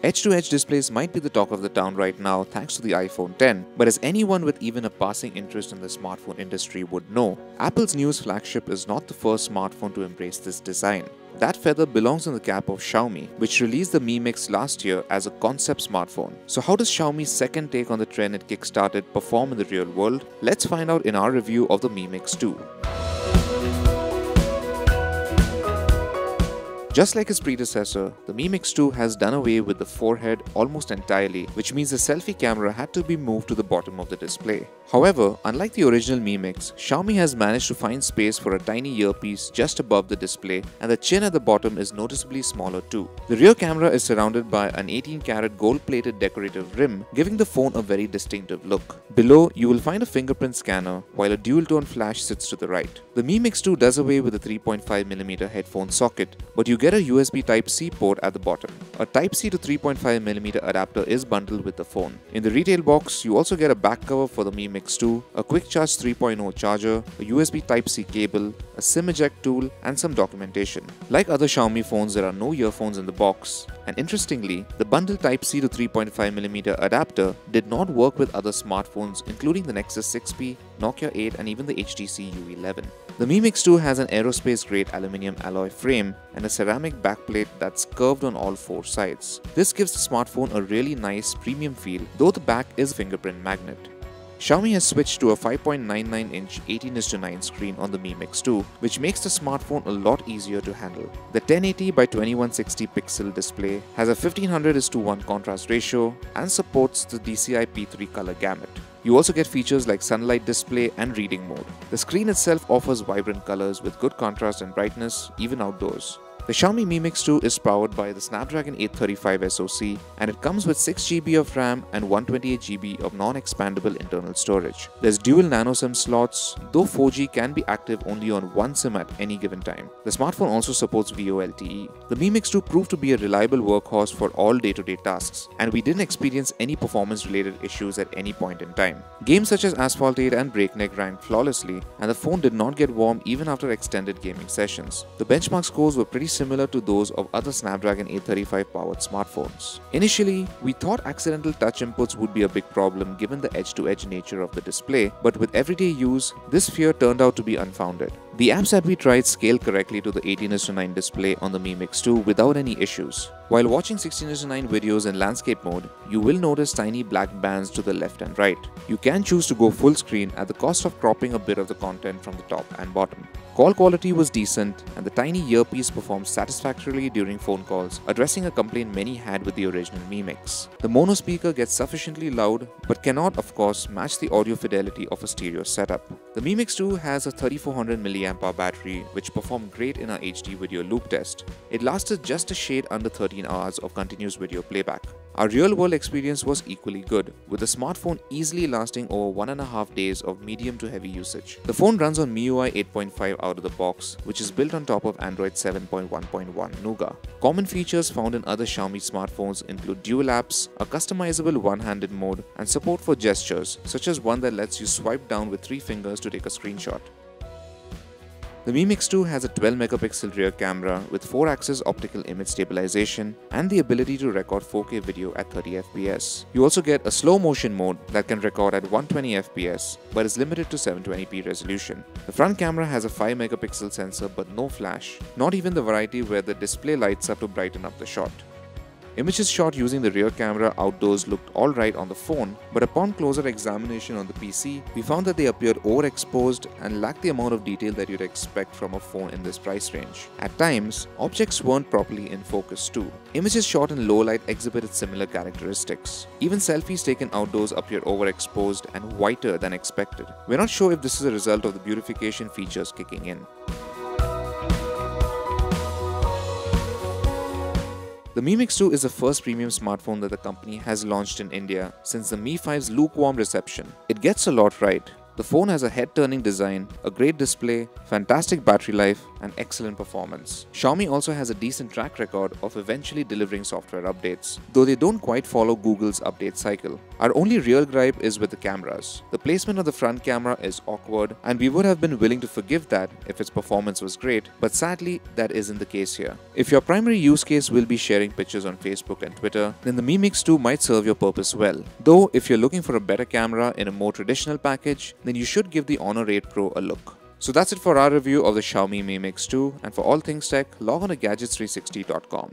Edge-to-edge displays might be the talk of the town right now thanks to the iPhone X, but as anyone with even a passing interest in the smartphone industry would know, Apple's newest flagship is not the first smartphone to embrace this design. That feather belongs in the cap of Xiaomi, which released the Mi Mix last year as a concept smartphone. So how does Xiaomi's second take on the trend it kickstarted perform in the real world? Let's find out in our review of the Mi Mix 2. Just like its predecessor, the Mi Mix 2 has done away with the forehead almost entirely, which means the selfie camera had to be moved to the bottom of the display. However, unlike the original Mi Mix, Xiaomi has managed to find space for a tiny earpiece just above the display, and the chin at the bottom is noticeably smaller too. The rear camera is surrounded by an 18-karat gold-plated decorative rim, giving the phone a very distinctive look. Below, you will find a fingerprint scanner, while a dual-tone flash sits to the right. The Mi Mix 2 does away with a 3.5mm headphone socket, but you get a USB Type-C port at the bottom. A Type-C to 3.5mm adapter is bundled with the phone. In the retail box, you also get a back cover for the Mi Mix 2, a Quick Charge 3.0 charger, a USB Type-C cable, a SIM eject tool, and some documentation. Like other Xiaomi phones, there are no earphones in the box. And interestingly, the bundled Type-C to 3.5mm adapter did not work with other smartphones, including the Nexus 6P, Nokia 8, and even the HTC U11. The Mi Mix 2 has an aerospace-grade aluminium alloy frame and a ceramic backplate that's curved on all four sides. This gives the smartphone a really nice premium feel, though the back is fingerprint magnet. Xiaomi has switched to a 5.99-inch 18:9 screen on the Mi Mix 2, which makes the smartphone a lot easier to handle. The 1080 by 2160 pixel display has a 1500:1 contrast ratio and supports the DCI P3 color gamut. You also get features like sunlight display and reading mode. The screen itself offers vibrant colors with good contrast and brightness, even outdoors. The Xiaomi Mi Mix 2 is powered by the Snapdragon 835 SoC, and it comes with 6GB of RAM and 128GB of non-expandable internal storage. There's dual nano SIM slots, though 4G can be active only on one SIM at any given time. The smartphone also supports VoLTE. The Mi Mix 2 proved to be a reliable workhorse for all day-to-day tasks, and we didn't experience any performance-related issues at any point in time. Games such as Asphalt 8 and Breakneck ran flawlessly, and the phone did not get warm even after extended gaming sessions. The benchmark scores were pretty similar to those of other Snapdragon 835 powered smartphones. Initially, we thought accidental touch inputs would be a big problem given the edge-to-edge nature of the display, but with everyday use, this fear turned out to be unfounded. The apps that we tried scaled correctly to the 18:9 display on the Mi Mix 2 without any issues. While watching 16:9 videos in landscape mode, you will notice tiny black bands to the left and right. You can choose to go full screen at the cost of cropping a bit of the content from the top and bottom. Call quality was decent, and the tiny earpiece performed satisfactorily during phone calls, addressing a complaint many had with the original Mi Mix. The mono speaker gets sufficiently loud, but cannot, of course, match the audio fidelity of a stereo setup. The Mi Mix 2 has a 3400 mAh battery, which performed great in our HD video loop test. It lasted just a shade under 13 hours of continuous video playback. Our real-world experience was equally good, with the smartphone easily lasting over 1.5 days of medium to heavy usage. The phone runs on MIUI 8.5 out of the box, which is built on top of Android 7.1.1 Nougat. Common features found in other Xiaomi smartphones include dual apps, a customizable one-handed mode, and support for gestures, such as one that lets you swipe down with 3 fingers to take a screenshot. The Mi Mix 2 has a 12-megapixel rear camera with 4-axis optical image stabilization and the ability to record 4K video at 30 FPS. You also get a slow motion mode that can record at 120 FPS but is limited to 720p resolution. The front camera has a 5-megapixel sensor but no flash, not even the variety where the display lights up to brighten up the shot. Images shot using the rear camera outdoors looked alright on the phone, but upon closer examination on the PC, we found that they appeared overexposed and lacked the amount of detail that you'd expect from a phone in this price range. At times, objects weren't properly in focus too. Images shot in low light exhibited similar characteristics. Even selfies taken outdoors appeared overexposed and whiter than expected. We're not sure if this is a result of the beautification features kicking in. The Mi Mix 2 is the first premium smartphone that the company has launched in India since the Mi 5's lukewarm reception. It gets a lot right. The phone has a head-turning design, a great display, fantastic battery life, and excellent performance. Xiaomi also has a decent track record of eventually delivering software updates, though they don't quite follow Google's update cycle. Our only real gripe is with the cameras. The placement of the front camera is awkward, and we would have been willing to forgive that if its performance was great, but sadly, that isn't the case here. If your primary use case will be sharing pictures on Facebook and Twitter, then the Mi Mix 2 might serve your purpose well. Though, if you're looking for a better camera in a more traditional package, then you should give the Honor 8 Pro a look. So that's it for our review of the Xiaomi Mi Mix 2, and for all things tech, log on to gadgets360.com.